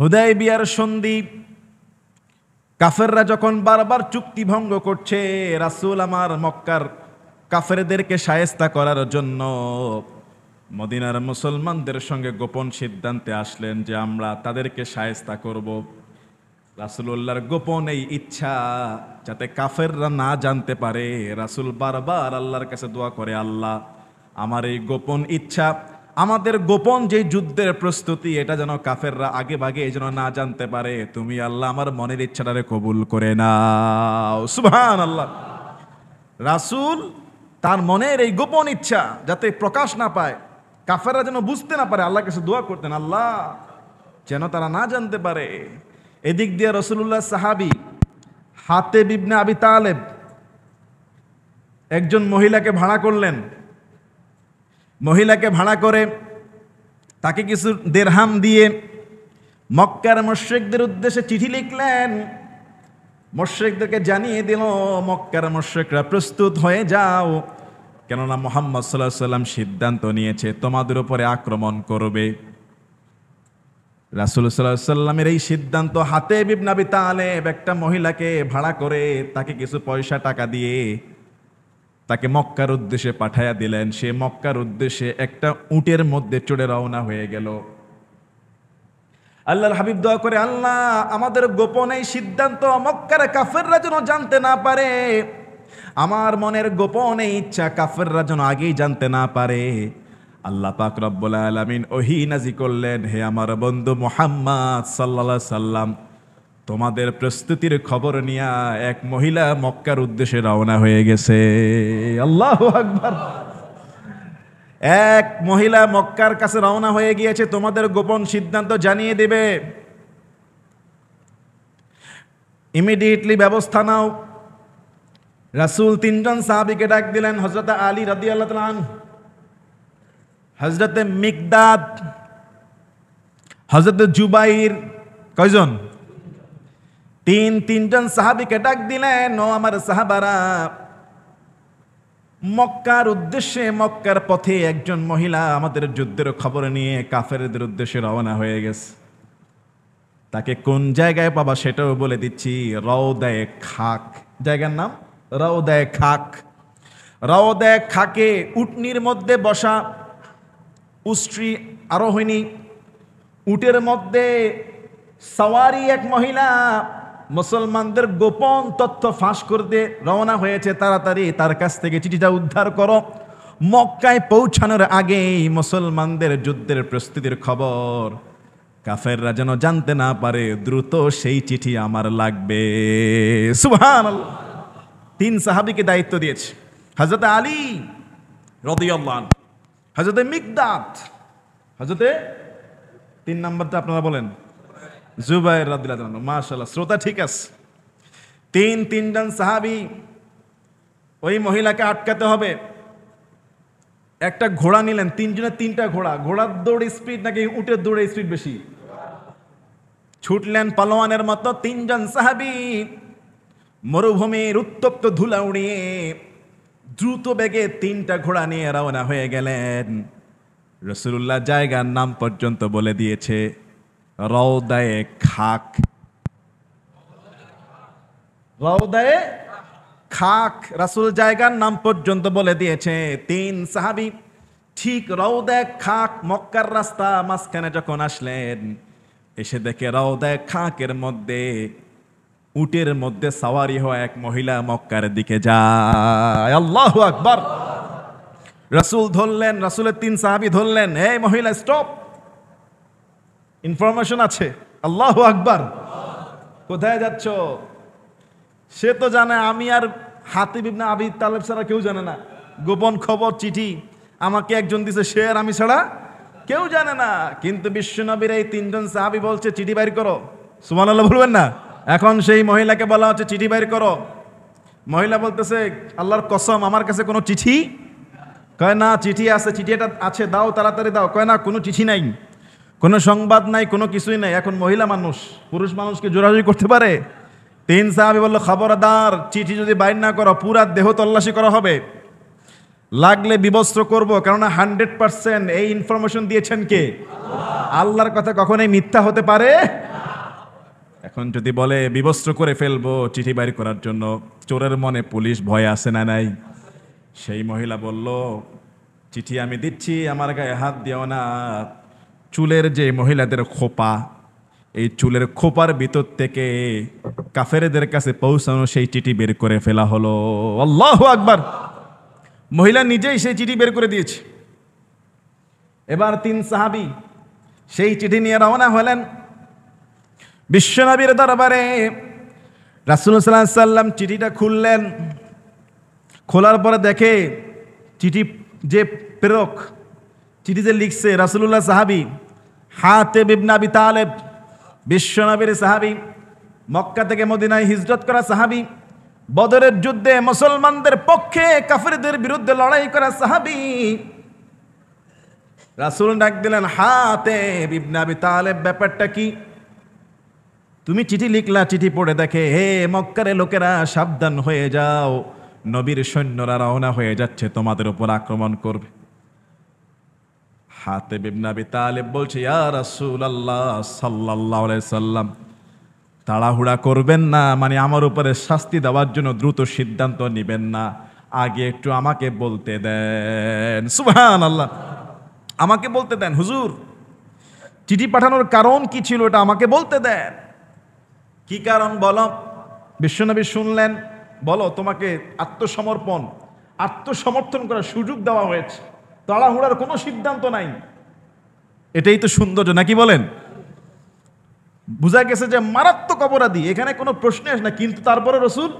হুদায়বিয়ার সন্ধি, কাফেররা যখন বারবার চুক্তি ভঙ্গ করছে, রাসূল আমার মক্কার কাফেরদেরকে শায়েস্তা করার জন্য মদিনার মুসলমানদের সঙ্গে গোপন সিদ্ধান্তে আসলেন যে আমরা তাদেরকে শায়েস্তা করব। রাসূলুল্লাহর গোপন এই ইচ্ছা যাতে কাফেররা না জানতে পারে, রাসূল বারবার আল্লাহর কাছে দোয়া করে, আল্লাহ আমার এই গোপন ইচ্ছা, আমাদের গোপন যে যুদ্ধের প্রস্তুতি, এটা যেন কাফেররা আগে ভাগে যেন না জানতে পারে। তুমি আল্লাহ আমার মনের ইচ্ছাটারে কবুল করে নাও। সুবহানাল্লাহ। রাসূল তার মনের এই গোপন ইচ্ছা যাতে প্রকাশ না পায়, কাফেররা যেন বুঝতে না পারে, আল্লাহর কাছে দোয়া করতেন, আল্লাহ যেন তারা না জানতে পারে। এদিক দিয়ে রাসূলুল্লাহ সাহাবী হাতেব ইবনে আবি তালেব একজন মহিলাকে ভাড়া করলেন। মহিলাকে ভাড়া করে তাকে কিছু দিরহাম দিয়ে মক্কার মুশরিকদের উদ্দেশ্যে চিঠি লিখলেন। মুশরিকদেরকে জানিয়ে দিল, মক্কার মুশরিকরা প্রস্তুত হয়ে যাও, কেননা মুহাম্মদ সাল্লাল্লাহু আলাইহি ওয়াসাল্লাম সিদ্ধান্ত নিয়েছে তোমাদের উপরে আক্রমণ করবে। রাসূল সাল্লাল্লাহু আলাইহি ওয়াসাল্লামের এই সিদ্ধান্ত হাতেব ইবনে আবি তালেব একটা মহিলাকে ভাড়া করে তাকে কিছু পয়সা টাকা দিয়ে তাকে মক্কার উদ্দেশ্যে পাঠায়া দিলেন। সে মক্কার উদ্দেশ্যে একটা উটের মধ্যে চড়ে রওনা হয়ে গেল। আল্লাহর হাবিব দোয়া করে, আল্লাহ আমাদের গোপন এই সিদ্ধান্ত মক্কার কাফেররা যেন জানতে না পারে, আমার মনের গোপন এই ইচ্ছা কাফেররা যেন আগেই জানতে না পারে। আল্লাহ পাক রব্বুল আলামিন ওহী নাযিল করলেন, হে আমার বন্ধু মুহাম্মদ সাল্লাল্লাহু আলাইহি সাল্লাম, তোমাদের প্রস্তুতির খবর নিয়ে এক মহিলা মক্কার উদ্দেশ্যে রওনা হয়ে গেছে। আল্লাহু আকবার। এক মহিলা মক্কার কাছে রওনা হয়ে গিয়েছে, তোমাদের গোপন সিদ্ধান্ত জানিয়ে দিবে, ইমিডিয়েটলি ব্যবস্থা নাও। রাসূল তিনজন সাহাবীকে ডাক দিলেন, হযরত আলী রাদিয়াল্লাহু তাআলা আনহু, হযরত মিকদাদ, হযরত জুবাইর, কয়জন? তিনজন সাহাবীকে ডাক দিলেন, ও আমার সাহাবারা, মক্কার উদ্দেশ্যে মক্কার পথে একজন মহিলা আমাদের যুদ্ধের খবর নিয়ে কাফেরদের উদ্দেশ্যে রওনা হয়ে গেছে। তাকে কোন জায়গায় পাবা সেটাও বলে দিচ্ছি, রওদায়ে খাক, জায়গার নাম রওদায়ে খাক। রওদায়ে খাকে উটনির মধ্যে বসা, উষ্ট্রি আরোহিণী, উটের মধ্যে সওয়ারি এক মহিলা মুসলমানদের গোপন তথ্য ফাঁস করতে রওনা হয়েছে। তাড়াতাড়ি তার কাছ থেকে চিঠিটা উদ্ধার করো, মক্কায় পৌঁছানোর আগেই মুসলমানদের যুদ্ধের প্রস্তুতির খবর কাফেররা যেন জানতে না পারে, দ্রুত সেই চিঠি আমার লাগবে। সুবহানাল্লাহ। তিন সাহাবীকে দায়িত্ব দিয়েছে, হযরত আলী রাদিয়াল্লাহু আনহু, হযরত মিকদাদ, হযরত তিন নাম্বারটা আপনারা বলেন, জুবাইর রাদিয়াল্লাহু আনহু। মাশাআল্লাহ, শ্রোতা ঠিক আছে। তিনজন সাহাবী, ওই মহিলাকে আটকাতে হবে। একটা ঘোড়া নিলেন, তিনজনের তিনটা ঘোড়া। ঘোড়ার দৌড় স্পিড নাকি উটের দৌড়ে স্পিড বেশি? ছুটলেন পালোয়ানের মতো তিনজন সাহাবী, মরুভূমির উত্তপ্ত ধুলা উড়িয়ে দ্রুত বেগে তিনটা ঘোড়া নিয়ে রওনা হয়ে গেলেন। রাসূলুল্লাহ জায়গার নাম পর্যন্ত বলে দিয়েছে, রওদায়ে খাক। রওদায়ে খাক, রাসূল জায়গার নাম পর্যন্ত বলে দিয়েছে। তিন সাহাবী ঠিক রওদায়ে খাক, মক্কার রাস্তা মাঝখানে যখন আসলেন, এসে দেখে রওদায়ে খাকের মধ্যে উটের মধ্যে সাওয়ারি হওয়া এক মহিলা মক্কার দিকে যায়। আল্লাহু আকবার। রাসূল ধরলেন, রাসূলের তিন সাহাবী ধরলেন, এই মহিলা স্টপ, ইনফরমেশন আছে। আল্লাহু আকবার। কোথায় যাচ্ছ? সে তো জানে, আমি আর হাতিব ইবনে আবি তালেব ছাড়া কেউ জানে না। গোপন খবর চিঠি আমাকে একজন দিছে, সে আর আমি ছাড়া কেউ জানে না। কিন্তু বিশ্বনবীর এই তিনজন সাহাবী বলছে চিঠি বাইর করো। সুবহানাল্লাহ বলবেন না? এখন সেই মহিলাকে বলা হচ্ছে চিঠি বাইর করো। মহিলা বলতেছে, আল্লাহর কসম আমার কাছে কোনো চিঠি। কয় না, চিঠি আছে, চিঠিটা আছে, দাও তাড়াতাড়ি দাও। কয় না, কোনো চিঠি নাই, কোনো সংবাদ নাই, কোনো কিছুই নাই। এখন মহিলা মানুষ, পুরুষ মানুষকে জোরাজুরি করতে পারে? তিন সাহাবী বলল, খবরদার, চিঠি যদি বাইর না করো পুরা দেহ তল্লাশি করা হবে, লাগলে বিবস্ত্র করব। কেননা 100% এই ইনফরমেশন দিয়েছেন কে? আল্লাহর কথা কখনোই মিথ্যা হতে পারে এখন যদি বলে বিবস্ত্র করে ফেলবো চিঠি বাইর করার জন্য, চোরের মনে পুলিশ ভয় আছে না নাই? সেই মহিলা বলল, চিঠি আমি দিচ্ছি, আমার গায়ে হাত দিও না। চুলের যে মহিলাদের খোপা, এই চুলের খোপার ভিতর থেকে কাফেরদের কাছে পৌঁছানো সেই চিঠি বের করে ফেলা হলো। আল্লাহু আকবার। মহিলা নিজেই সেই চিঠি বের করে দিয়েছে। এবার 3 সাহাবী সেই চিঠি নিয়ে রওনা হলেন বিশ্বনবীর দরবারে। রাসূলুল্লাহ সাল্লাল্লাহু আলাইহি সাল্লাম চিঠিটা খুললেন। খোলার পরে দেখে চিঠি যে প্রেরক, চিঠি যে লিখছে রাসূলুল্লাহ সাহাবী হাতেব ইবনে আবি তালেব, বিশ্বনবীর সাহাবী, মক্কা থেকে মদিনায় হিজরত করা সাহাবী, বদরের যুদ্ধে মুসলমানদের পক্ষে কাফেরদের বিরুদ্ধে লড়াই করা সাহাবী। রাসূল ডাক দিলেন, হাতেব ইবনে আবি তালেব, ব্যাপারটা কি? তুমি চিঠি লিখলা, চিঠি পড়ে দেখে, হে মক্কার লোকেরা সাবধান হয়ে যাও, নবীর সৈন্যরা রওনা হয়ে যাচ্ছে, তোমাদের উপর আক্রমণ করবে। হাতেব ইবনে আবি তালেব বলছে, ইয়া রাসূলুল্লাহ সাল্লাল্লাহু আলাইহি সাল্লাম, তাড়াহুড়া করবেন না, মানে আমার উপরে শাস্তি দেওয়ার জন্য দ্রুত সিদ্ধান্ত নেবেন না, আগে একটু আমাকে বলতে দেন। সুবহানাল্লাহ। আমাকে বলতে দেন হুজুর, চিঠি পাঠানোর কারণ কি ছিল এটা আমাকে বলতে দেন। কি কারণ বলো? বিশ্বনবী শুনলেন, বলো, তোমাকে আত্মসমর্থন করার সুযোগ দেওয়া হয়েছে, তাড়াহুড়ার কোনো সিদ্ধান্ত নাই। এটাই তো সৌন্দর্য, নাকি বলেন? বুঝা গেছে যে মারাত্মক অপরাধী, এখানে কোনো প্রশ্ন আসে না, কিন্তু তারপরে রাসূল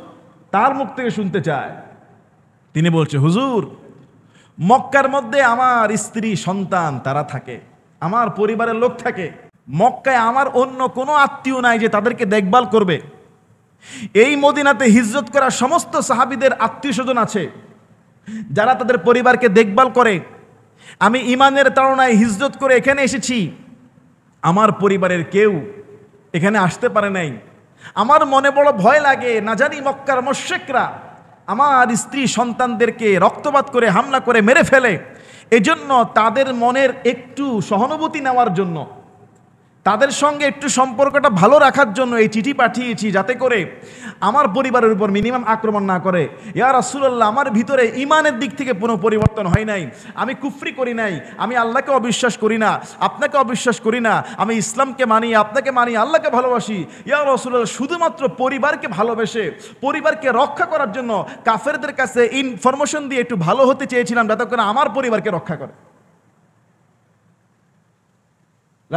তার মুখ থেকে শুনতে চায়। তিনি বলছে, হুজুর, মক্কার মধ্যে আমার স্ত্রী সন্তান তারা থাকে, আমার পরিবারের লোক থাকে। মক্কায় আমার অন্য কোনো আত্মীয় নাই যে তাদেরকে দেখভাল করবে। এই মদিনাতে হিজরত করা সমস্ত সাহাবীদের আত্মীয় স্বজন আছে যারা তাদের পরিবারকে দেখভাল করে। আমি ইমানের তাড়নায় হিজরত করে এখানে এসেছি, আমার পরিবারের কেউ এখানে আসতে পারে নাই। আমার মনে বড় ভয় লাগে, না জানি মক্কার মুশরিকরা আমার স্ত্রী সন্তানদেরকে রক্তপাত করে হামলা করে মেরে ফেলে। এজন্য তাদের মনের একটু সহানুভূতি নেওয়ার জন্য, তাদের সঙ্গে একটু সম্পর্কটা ভালো রাখার জন্য এই চিঠি পাঠিয়েছি, যাতে করে আমার পরিবারের উপর মিনিমাম আক্রমণ না করে। ইয়া রাসূলুল্লাহ, আমার ভিতরে ইমানের দিক থেকে কোনো পরিবর্তন হয় নাই, আমি কুফরি করি নাই, আমি আল্লাহকে অবিশ্বাস করি না, আপনাকে অবিশ্বাস করি না, আমি ইসলামকে মানি, আপনাকে মানি, আল্লাহকে ভালোবাসি। ইয়া রাসূলুল্লাহ, শুধুমাত্র পরিবারকে ভালোবেসে পরিবারকে রক্ষা করার জন্য কাফেরদের কাছে ইনফরমেশন দিয়ে একটু ভালো হতে চেয়েছিলাম, যাতে করে আমার পরিবারকে রক্ষা করে।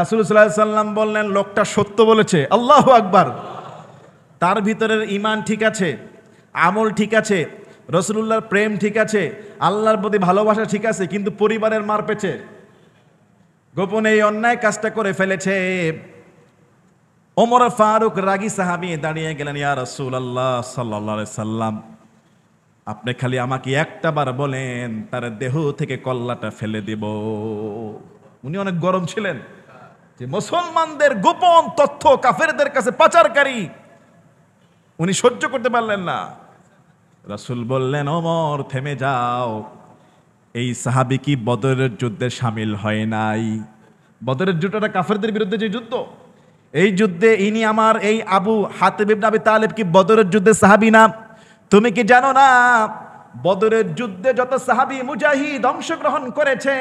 রাসূল সাল্লাল্লাহু আলাইহি সাল্লাম বললেন, লোকটা সত্য বলেছে। আল্লাহু আকবার। তার ভিতরের ঈমান ঠিক আছে, আমল ঠিক আছে, রাসূলুল্লাহর প্রেম ঠিক আছে, আল্লাহর প্রতি ভালোবাসা ঠিক আছে, কিন্তু পরিবারের মার পেছে গোপনে এই অন্যায় কাজটা করে ফেলেছে। ওমর ফারুক রাগী সাহাবী দাঁড়িয়ে গেলেন, ইয়া রাসূলুল্লাহ সাল্লাল্লাহু আলাইহি সাল্লাম, আপনি খালি আমাকে একটা বার বলেন, তার দেহ থেকে কল্লাটা ফেলে দিব। উনি অনেক গরম ছিলেন যে মুসলমানদের গোপন তথ্য কাফেরদের কাছে পাচারকারী, উনি সহ্য করতে পারলেন না। রাসূল বললেন, ওমর থেমে যাও, এই সাহাবী কি বদরের যুদ্ধে শামিল হয় নাই? বদরের যুদ্ধটা কাফেরদের বিরুদ্ধে যে যুদ্ধ, এই যুদ্ধে ইনি আমার এই আবু হাতিব ইবনে আবি তালেব কি বদরের যুদ্ধে সাহাবী না? তুমি কি জানো না বদরের যুদ্ধে যত সাহাবী মুজাহিদ অংশগ্রহণ করেছে,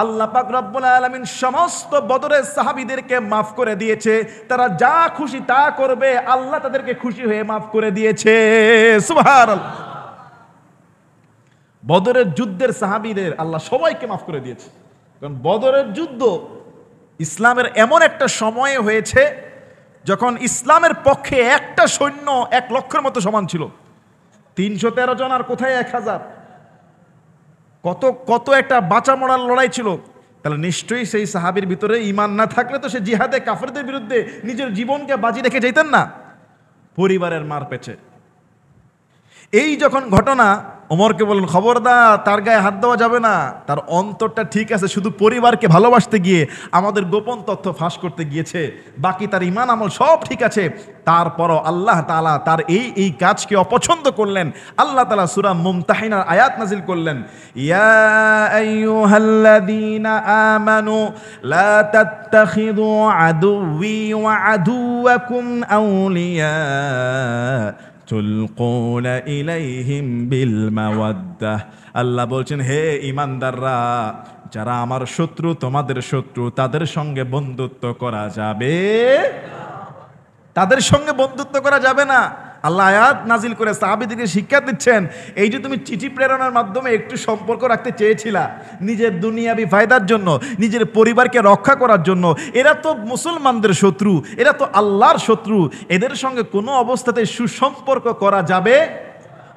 আল্লাহ পাক রব্বুল আলামিন সমস্ত বদরের সাহাবীদেরকে মাফ করে দিয়েছে। তারা যা খুশি তা করবে, আল্লাহ তাদেরকে খুশি হয়ে মাফ করে দিয়েছে। সুবহানাল্লাহ। বদরের যুদ্ধের সাহাবীদের আল্লাহ সবাইকে মাফ করে দিয়েছে। কারণ বদরের যুদ্ধ ইসলামের এমন একটা সময়ে হয়েছে যখন ইসলামের পক্ষে একটা সৈন্য 1 লক্ষের মতো সমান ছিল। 313 জন আর কোথায় 1000, কত একটা বাঁচা মরার লড়াই ছিল। তাহলে নিশ্চয়ই সেই সাহাবীর ভিতরে ঈমান না থাকলে তো সে জিহাদে কাফেরদের বিরুদ্ধে নিজের জীবনকে বাজি রেখে যেতেন না। পরিবারের মার পেছে। এই যখন ঘটনা, ওমরকে বললেন খবরদার, তার গায়ে হাত দেওয়া যাবে না, তার অন্তরটা ঠিক আছে, শুধু পরিবারকে ভালোবাসতে গিয়ে আমাদের গোপন তথ্য ফাঁস করতে গিয়েছে, বাকি তার ঈমান আমল সব ঠিক আছে। তারপরও আল্লাহ তাআলা তার এই কাজকে অপছন্দ করলেন। আল্লাহ তাআলা সূরা মুমতাহিনার আয়াত নাজিল করলেন, ইয়া আইয়ুহাল্লাযীনা আমানু লা তাত্তাখিযু আদুওয়ি ওয়া আদুওয়াকুম আউলিয়া তুলকুনা ইলাইহিম বিল মাওয়াদ্দাহ। আল্লাহ বলছেন, হে ঈমানদাররা, যারা আমার শত্রু, তোমাদের শত্রু, তাদের সঙ্গে বন্ধুত্ব করা যাবে, তাদের সঙ্গে বন্ধুত্ব করা যাবে না। আল্লাহ আয়াত নাজিল করে সাহাবীদেরকে শিক্ষা দিচ্ছেন, এই যে তুমি চিঠি প্রেরণার মাধ্যমে একটু সম্পর্ক রাখতে চেয়েছিলা নিজের দুনিয়াবি ফায়দার জন্য, নিজের পরিবারকে রক্ষা করার জন্য, এরা তো মুসলমানদের শত্রু, এরা তো আল্লাহর শত্রু, এদের সঙ্গে কোনো অবস্থাতে সুসম্পর্ক করা যাবে।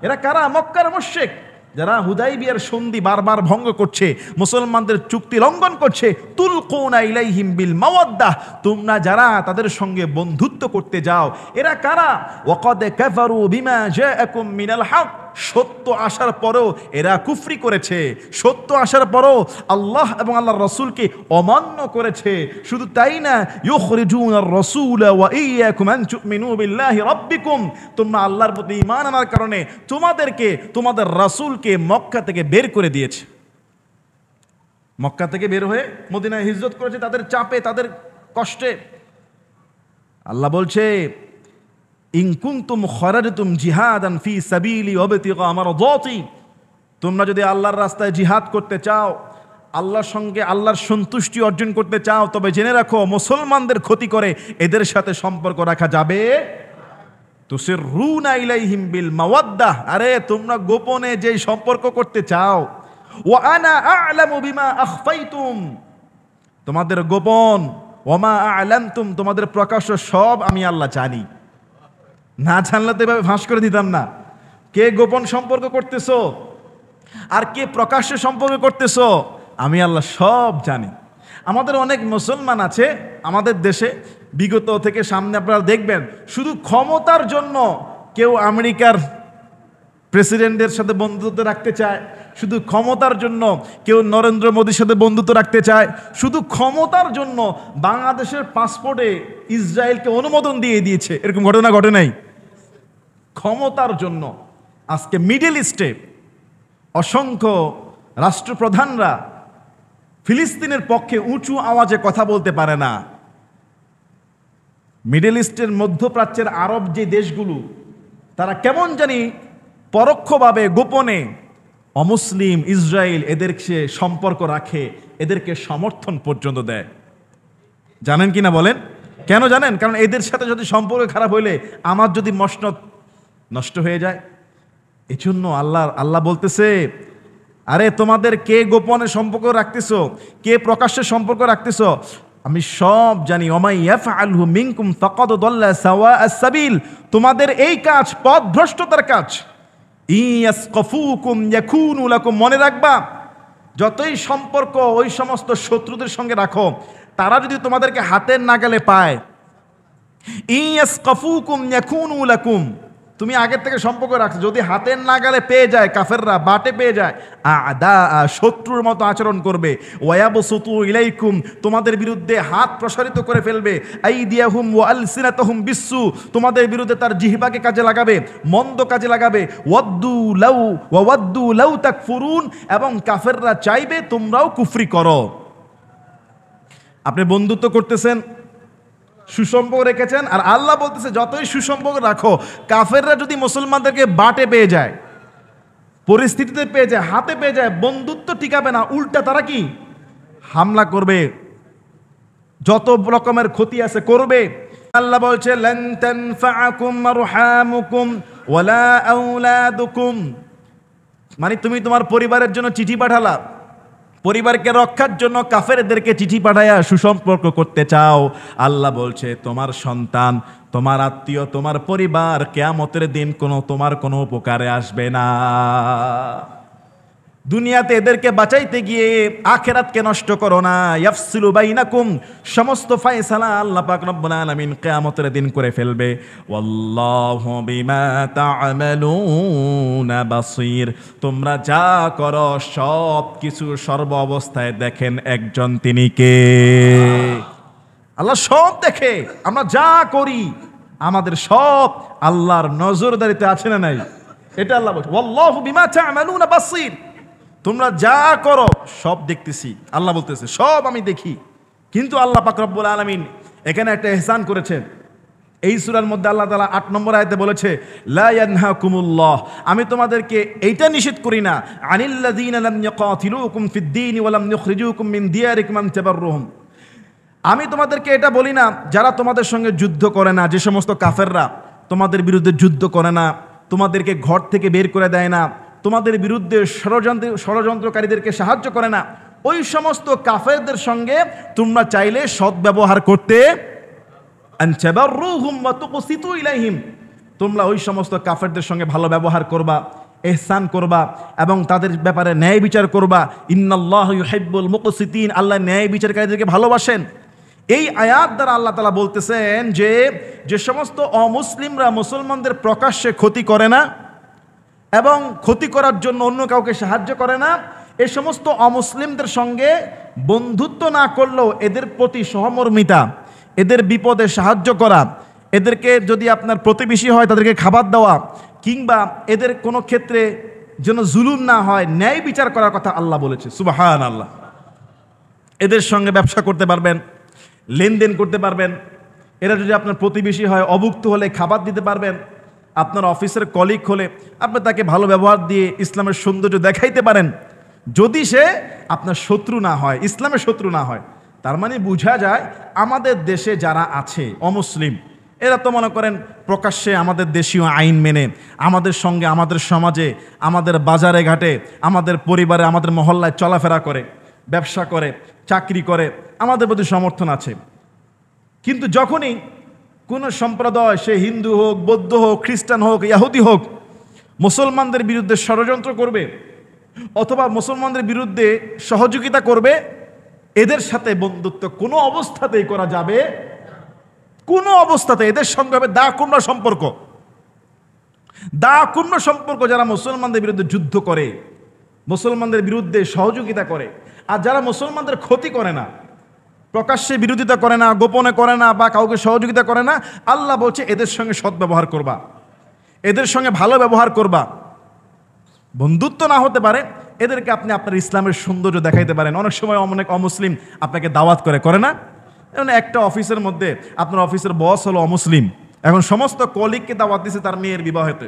এরা কারা? মক্কার মুশরিক, যারা হুদাইবিয়ার সন্ধি বারবার ভঙ্গ করছে, মুসলমানদের চুক্তি লঙ্ঘন করছে। তুলকুনা ইলাইহিম বিল মাওয়াদ্দাহ, তোমরা যারা তাদের সঙ্গে বন্ধুত্ব করতে যাও, এরা কারা? ওয়াকাদ কাফারু বিমা জাআকুম মিনাল হক, সত্য আসার পরেও এরা কুফরি করেছে, সত্য আসার পরেও আল্লাহ এবং আল্লাহর রাসূলকে অমান্য করেছে। শুধু তাই না, ইউখরিজুনার রাসূলা ওয়া ইয়্যাকুম আন তুমিনু বিল্লাহি রাব্বিকুম, তোমরা আল্লাহর প্রতি ঈমান আনার কারণে তোমাদেরকে, তোমাদের রাসূলকে মক্কা থেকে বের করে দিয়েছে। মক্কা থেকে বের হয়ে মদিনায় হিজরত করেছে তাদের চাপে, তাদের কষ্টে। আল্লাহ বলছে, ইন কুনতুম খারাজতুম জিহাদান ফি সাবিলি ওয়াবতিগা মারদাতি, তোমরা যদি আল্লাহর রাস্তায় জিহাদ করতে চাও, আল্লাহর সঙ্গে আল্লাহর সন্তুষ্টি অর্জন করতে চাও, তবে জেনে রাখো মুসলমানদের ক্ষতি করে এদের সাথে সম্পর্ক রাখা যাবে। তুসিরুনা ইলাইহিম বিল মাওয়াদ্দাহ, আরে তোমরা গোপনে যে সম্পর্ক করতে চাও, ওয়া আনা আ'লামু বিমা আখফাইতুম, তোমাদের গোপন, ওয়া মা আ'লানতুম, তোমাদের প্রকাশ্য সব আমি আল্লাহ জানি। না জানলে তো এভাবে ফাঁস করে দিতাম না। কে গোপন সম্পর্ক করতেছো আর কে প্রকাশ্যে সম্পর্ক করতেছো, আমি আল্লাহ সব জানি। আমাদের অনেক মুসলমান আছে আমাদের দেশে, বিগত থেকে সামনে আপনারা দেখবেন, শুধু ক্ষমতার জন্য কেউ আমেরিকার প্রেসিডেন্টের সাথে বন্ধুত্ব রাখতে চায়, শুধু ক্ষমতার জন্য কেউ নরেন্দ্র মোদীর সাথে বন্ধুত্ব রাখতে চায়, শুধু ক্ষমতার জন্য বাংলাদেশের পাসপোর্টে ইসরায়েলকে অনুমোদন দিয়ে দিয়েছে। এরকম ঘটনা ঘটে নাই? ক্ষমতার জন্য আজকে মিডল ইস্টে অসংখ্য রাষ্ট্রপ্রধানরা ফিলিস্তিনের পক্ষে উঁচু আওয়াজে কথা বলতে পারে না। মিডল ইস্টের, মধ্যপ্রাচ্যের আরব যে দেশগুলো, তারা কেমন জানি পরোক্ষভাবে গোপনে অমুসলিম ইসরায়েল এদেরকে সম্পর্ক রাখে, এদেরকে সমর্থন পর্যন্ত দেয়। জানেন কি না বলেন? কেন জানেন? কারণ এদের সাথে যদি সম্পর্ক খারাপ হইলে আমার যদি মসনদ নষ্ট হয়ে যায়। এই জন্য আল্লাহ বলতেছে, আরে তোমাদের কে গোপনে সম্পর্ক রাখতেছো, কে প্রকাশ্যে সম্পর্ক রাখতেছো, আমি সব জানি। ওমাই ইয়াফআলহু মিনকুম ফাকাদ দাল্লা সাওয়াআস সাবিল, তোমাদের এই কাজ পথভ্রষ্টতার কাজ। ইয়াসকাফুকুম ইয়াকুনু লাকুম, মনে রাখবা যতই সম্পর্ক ওই সমস্ত শত্রুদের সঙ্গে রাখো, তারা যদি তোমাদেরকে হাতের নাগালে পায়, ইয়াসকাফুকুম ইয়াকুনু লাকুম, তুমি আগের থেকে সম্পর্ক রাখছো, যদি হাতের নাগালে পেয়ে যায়, কাফেররা বাটে পেয়ে যায়, আদা, শত্রুর মতো আচরণ করবে। ওয়ায়াবসুতু ইলাইকুম, তোমাদের বিরুদ্ধে হাত প্রসারিত করে ফেলবে। আইদিয়াহুম ওয়া আলসিনাতাহুম বিসসু, তোমাদের বিরুদ্ধে তার জিহ্বাকে কাজে লাগাবে, মন্দ কাজে লাগাবে। ওয়াদ্দু লাউ তাকফুরুন, এবং কাফেররা চাইবে তোমরাও কুফরি করো। আপনি বন্ধুত্ব করতেছেন, সুসম্পর্ক রেখেছেন, আর আল্লাহ বলতেছে যতই সুসম্পর্ক রাখো, কাফেররা যদি মুসলমানদেরকে বাটে পেয়ে যায়, পরিস্থিতিতে পেয়ে যায়, হাতে পেয়ে যায়, বন্ধুত্ব টিকাবে না, উল্টা তারা কি হামলা করবে, যত রকমের ক্ষতি আছে করবে। আল্লাহ বলছে, লান তানফাআকুম আরহামুকুম ওয়ালা আওলাদুকুম, মানে তুমি তোমার পরিবারের জন্য চিঠি পাঠালা, পরিবারকে রক্ষার জন্য কাফেরদেরকে চিঠি পাঠায়া সুসম্পর্ক করতে চাও। আল্লাহ বলছে, তোমার সন্তান, তোমার আত্মীয়, তোমার পরিবার কিয়ামতের দিন তোমার কোনো উপকারে আসবে না। দুনিয়াতে এদেরকে বাঁচাইতে গিয়ে আখিরাতকে নষ্ট করো না। ইয়াফসিলু বাইনাকুম, সমস্ত ফয়সালা আল্লাহ পাক রব্বুল আলামিন কিয়ামতের দিন করে ফেলবে। ওয়াল্লাহু বিমা তা'মালুনা বাসীর, তোমরা যা করো সব কিছু সর্ব অবস্থায় দেখেন একজন, তিনি কে? আল্লাহ সব দেখে। আমরা যা করি আমাদের সব আল্লাহর নজরদারিতে আছে না নাই? এটা আল্লাহ বলছে, ওয়াল্লাহু বিমা তা'মালুনা বাসীর, তোমরা যা করো সব দেখতেছি। আল্লাহ বলতেছে সব আমি দেখি। কিন্তু আল্লাহ পাক রব্বুল আলামিন এখানে একটা ইহসান করেছেন। এই সূরার মধ্যে আল্লাহ তাআলা ৮ নম্বর আয়াতে বলেছে, লা ইয়ানহাকুমুল্লাহ, আমি তোমাদেরকে এইটা নিষেধ করি না, আনিল্লাযীনা লাম ইয়াকাতিলুকুম ফিদ-দীন ওয়া লাম ইউখরিজুকুম মিন দিয়ারিকুম আন তাবাররুহুম, আমি তোমাদেরকে এটা বলি না যারা তোমাদের সঙ্গে যুদ্ধ করে না, যে সমস্ত কাফেররা তোমাদের বিরুদ্ধে যুদ্ধ করে না, তোমাদেরকে ঘর থেকে বের করে দেয় না, তোমাদের বিরুদ্ধে ষড়যন্ত্রকারীদেরকে সাহায্য করে না, ওই সমস্ত কাফেরদের সঙ্গে তোমরা চাইলে সদ্ব্যবহার করতে, তোমরা ওই সমস্ত কাফেরদের সঙ্গে ভালো ব্যবহার করবা, ইহসান করবা এবং তাদের ব্যাপারে ন্যায় বিচার করবা। ইন্নাল্লাহু ইউহিব্বুল মুকসিতিন, আল্লাহ ন্যায় বিচারকারীদেরকে ভালোবাসেন। এই আয়াত দ্বারা আল্লাহ তাআলা বলতেছেন যে যে সমস্ত অমুসলিমরা মুসলমানদের প্রকাশ্যে ক্ষতি করে না এবং ক্ষতি করার জন্য অন্য কাউকে সাহায্য করে না, এই সমস্ত অমুসলিমদের সঙ্গে বন্ধুত্ব না করলেও এদের প্রতি সহমর্মিতা, এদের বিপদে সাহায্য করা, এদেরকে যদি আপনার প্রতিবেশী হয় তাদেরকে খাবার দেওয়া, কিংবা এদের কোনো ক্ষেত্রে যেন জুলুম না হয়, ন্যায় বিচার করার কথা আল্লাহ বলেছে। সুবহানাল্লাহ। এদের সঙ্গে ব্যবসা করতে পারবেন, লেনদেন করতে পারবেন। এরা যদি আপনার প্রতিবেশী হয়, অভুক্ত হলে খাবার দিতে পারবেন। আপনার অফিসের কলিগ হলে আপনি তাকে ভালো ব্যবহার দিয়ে ইসলামের সৌন্দর্য দেখাইতে পারেন, যদি সে আপনার শত্রু না হয়, ইসলামের শত্রু না হয়। তার মানে বোঝা যায় আমাদের দেশে যারা আছে অমুসলিম, এরা তো মনে করেন প্রকাশ্যে আমাদের দেশীয় আইন মেনে আমাদের সঙ্গে, আমাদের সমাজে, আমাদের বাজারে ঘাটে, আমাদের পরিবারে, আমাদের মহল্লায় চলাফেরা করে, ব্যবসা করে, চাকরি করে, আমাদের প্রতি সমর্থন আছে। কিন্তু যখনই কোনো সম্প্রদায়, সে হিন্দু হোক, বৌদ্ধ হোক, খ্রিস্টান হোক, ইহুদি হোক, মুসলমানদের বিরুদ্ধে ষড়যন্ত্র করবে অথবা মুসলমানদের বিরুদ্ধে সহযোগিতা করবে, এদের সাথে বন্ধুত্ব কোনো অবস্থাতেই করা যাবে, কোনো অবস্থাতে এদের সঙ্গে হবে দাকুণ্ড সম্পর্ক। দাকুণ্ড সম্পর্ক যারা মুসলমানদের বিরুদ্ধে যুদ্ধ করে, মুসলমানদের বিরুদ্ধে সহযোগিতা করে, আর যারা মুসলমানদের ক্ষতি করে না, প্রকাশ্যে বিরোধিতা করে না, গোপনে করে না, বা কাউকে সহযোগিতা করে না, আল্লাহ বলছে এদের সঙ্গে সদ্ব্যবহার করবা, এদের সঙ্গে ভালো ব্যবহার করবা। বন্ধুত্ব না হতে পারে, এদেরকে আপনি আপনার ইসলামের সৌন্দর্য দেখাইতে পারেন। অনেক সময় অনেক অমুসলিম আপনাকে দাওয়াত করে না? মানে একটা অফিসের মধ্যে আপনার অফিসের বস হলো অমুসলিম, এখন সমস্ত কলিগকে দাওয়াত দিছে তার মেয়ের বিবাহেতে,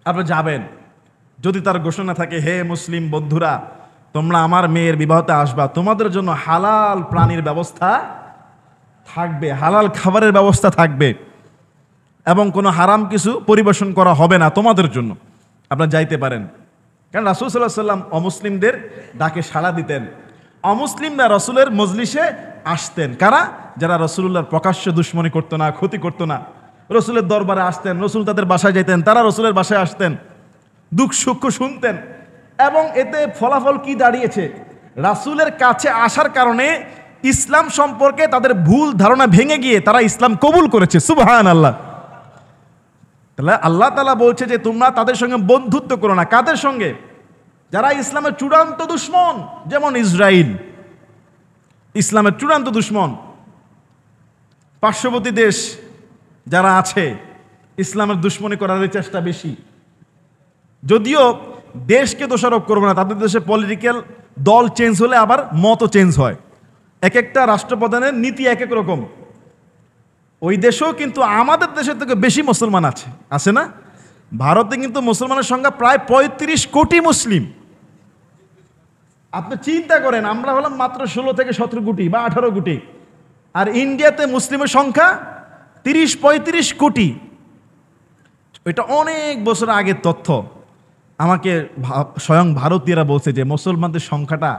আপনি যাবেন। যদি তার ঘোষণা থাকে, হে মুসলিম বন্ধুরা, তোমরা আমার মেয়ের বিবাহতে আসবা, তোমাদের জন্য হালাল প্রাণীর ব্যবস্থা থাকবে, হালাল খাবারের ব্যবস্থা থাকবে এবং কোনো হারাম কিছু পরিবেশন করা হবে না তোমাদের জন্য, আপনারা যাইতে পারেন। কারণ রাসূল সাল্লাল্লাহু আলাইহি ওয়াসাল্লাম অমুসলিমদের ডাকে সাড়া দিতেন। অমুসলিমরা রসুলের মজলিসে আসতেন। কারা? যারা রসুলুল্লাহর প্রকাশ্য দুশ্মনী করতো না, ক্ষতি করতো না, রসুলের দরবারে আসতেন, রসুল তাদের বাসায় যেতেন, তারা রসুলের বাসায় আসতেন, দুঃখ সুখ শুনতেন। এবং এতে ফলাফল কি দাঁড়িয়েছে? রাসূলের কাছে আসার কারণে ইসলাম সম্পর্কে তাদের ভুল ধারণা ভেঙে গিয়ে তারা ইসলাম কবুল করেছে। সুবহানাল্লাহ। তাহলে আল্লাহ তাআলা বলছে যে তোমরা তাদের সঙ্গে বন্ধুত্ব করো না। কাদের সঙ্গে? যারা ইসলামের চূড়ান্ত দুশ্মন, যেমন ইসরাইল ইসলামের চূড়ান্ত দুশ্মন। পার্শ্ববর্তী দেশ যারা আছে, ইসলামের দুশ্মনী করার চেষ্টা বেশি। যদিও দেশকে দোষারোপ করবো না, তাদের দেশে পলিটিক্যাল দল চেঞ্জ হলে আবার মতও চেঞ্জ হয়। এক একটা রাষ্ট্রপ্রধানের নীতি এক এক রকম। ওই দেশেও কিন্তু আমাদের দেশের থেকে বেশি মুসলমান আছে না? ভারতে কিন্তু মুসলমানের সংখ্যা প্রায় 35 কোটি মুসলিম। আপনি চিন্তা করেন, আমরা হলাম মাত্র 16 থেকে 17 কোটি বা 18 কোটি, আর ইন্ডিয়াতে মুসলিমের সংখ্যা 30-35 কোটি। এটা অনেক বছর আগের তথ্য। আমাকে স্বয়ং ভারতীয়রা বলছে যে মুসলমানদের সংখ্যাটা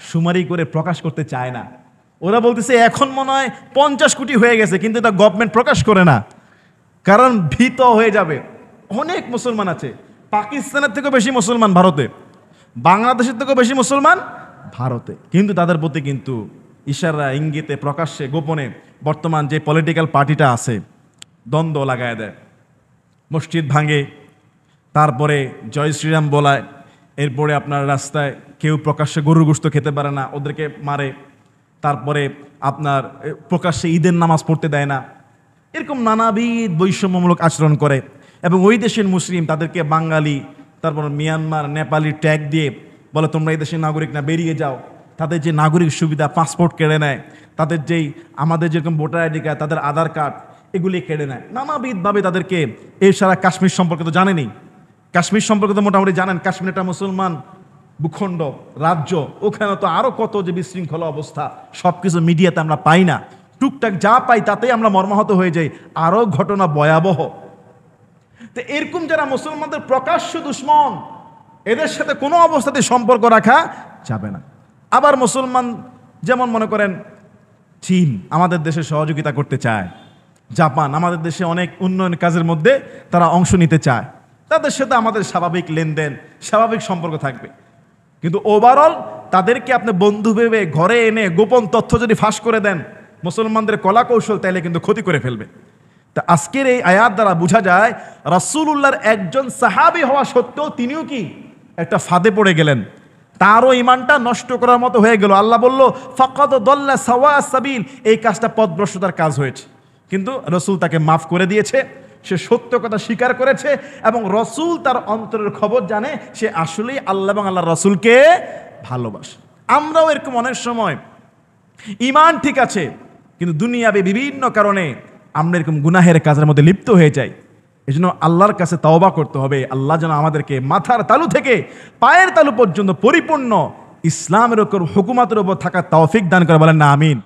সুমারি করে প্রকাশ করতে চায় না। ওরা বলতেছে এখন মনে হয় 50 কোটি হয়ে গেছে, কিন্তু এটা গভর্নমেন্ট প্রকাশ করে না, কারণ ভীত হয়ে যাবে। অনেক মুসলমান আছে, পাকিস্তানের থেকেও বেশি মুসলমান ভারতে। বাংলাদেশের থেকেও বেশি মুসলমান ভারতে, কিন্তু তাদের প্রতি কিন্তু ইশারা ইঙ্গিতে প্রকাশ্যে গোপনে বর্তমান যে পলিটিক্যাল পার্টিটা আছে দ্বন্দ্ব লাগায় দেয়, মসজিদ ভাঙে, তারপরে জয় শ্রীরাম বলায়, এরপরে আপনার রাস্তায় কেউ প্রকাশ্যে গরুর গোশত খেতে পারে না, ওদেরকে মারে, তারপরে আপনার প্রকাশ্যে ঈদের নামাজ পড়তে দেয় না, এরকম নানাবিধ বৈষম্যমূলক আচরণ করে। এবং ওই দেশের মুসলিম তাদেরকে বাঙালি, তারপর মিয়ানমার, নেপালি ট্যাগ দিয়ে বলে তোমরা এই দেশের নাগরিক না, বেরিয়ে যাও। তাদের যে নাগরিক সুবিধা, পাসপোর্ট কেড়ে নেয়, তাদের যেই আমাদের যেরকম ভোটার আইডি কার্ড, তাদের আধার কার্ড, এগুলি কেড়ে নেয় নানাবিধভাবে তাদেরকে। এই সারা কাশ্মীর সম্পর্কে তো জানেনি, কাশ্মীর সম্পর্কে তো মোটামুটি জানেন, কাশ্মীর একটা মুসলমান ভূখণ্ড রাজ্য, ওখানে তো আরও কত যে বিশৃঙ্খলা অবস্থা, সব কিছু মিডিয়াতে আমরা পাই না, টুকটাক যা পাই তাতেই আমরা মর্মাহত হয়ে যাই, আরও ঘটনা ভয়াবহ। তো এরকম যারা মুসলমানদের প্রকাশ্য দুশ্মন, এদের সাথে কোনো অবস্থাতে সম্পর্ক রাখা যাবে না। আবার মুসলমান যেমন মনে করেন চীন আমাদের দেশে সহযোগিতা করতে চায়, জাপান আমাদের দেশে অনেক উন্নয়ন কাজের মধ্যে তারা অংশ নিতে চায়, তাদের সাথে আমাদের স্বাভাবিক লেনদেন, স্বাভাবিক সম্পর্ক থাকবে। কিন্তু ওভারঅল তাদেরকে আপনি বন্ধু ভেবে ঘরে এনে গোপন তথ্য যদি ফাঁস করে দেন মুসলমানদের কলা কৌশল, তাইলে কিন্তু ক্ষতি করে ফেলবে। তা আজকের এই আয়াত দ্বারা বোঝা যায় রাসূলুল্লাহর একজন সাহাবী হওয়া সত্ত্বেও তিনিও কি একটা ফাঁদে পড়ে গেলেন, তারও ইমানটা নষ্ট করার মতো হয়ে গেল। আল্লাহ বলল ফাকাদ দল্লা সাওয়া সাবিল, এই কাজটা পথভ্রষ্টতার কাজ হয়েছে, কিন্তু রসুল তাকে মাফ করে দিয়েছে, সে সত্য কথা স্বীকার করেছে এবং রসুল তার অন্তরের খবর জানে, সে আসলেই আল্লাহ এবং আল্লাহ রসুলকে ভালোবাসে। আমরাও এরকম অনেক সময় ইমান ঠিক আছে, কিন্তু দুনিয়াবে বিভিন্ন কারণে আমরা এরকম গুনাহের কাজের মধ্যে লিপ্ত হয়ে যাই। এই জন্য আল্লাহর কাছে তওবা করতে হবে, আল্লাহ যেন আমাদেরকে মাথার তালু থেকে পায়ের তালু পর্যন্ত পরিপূর্ণ ইসলামের উপর, হুকুমাতের উপর থাকা তৌফিক দান করে, বলেন না আমিন।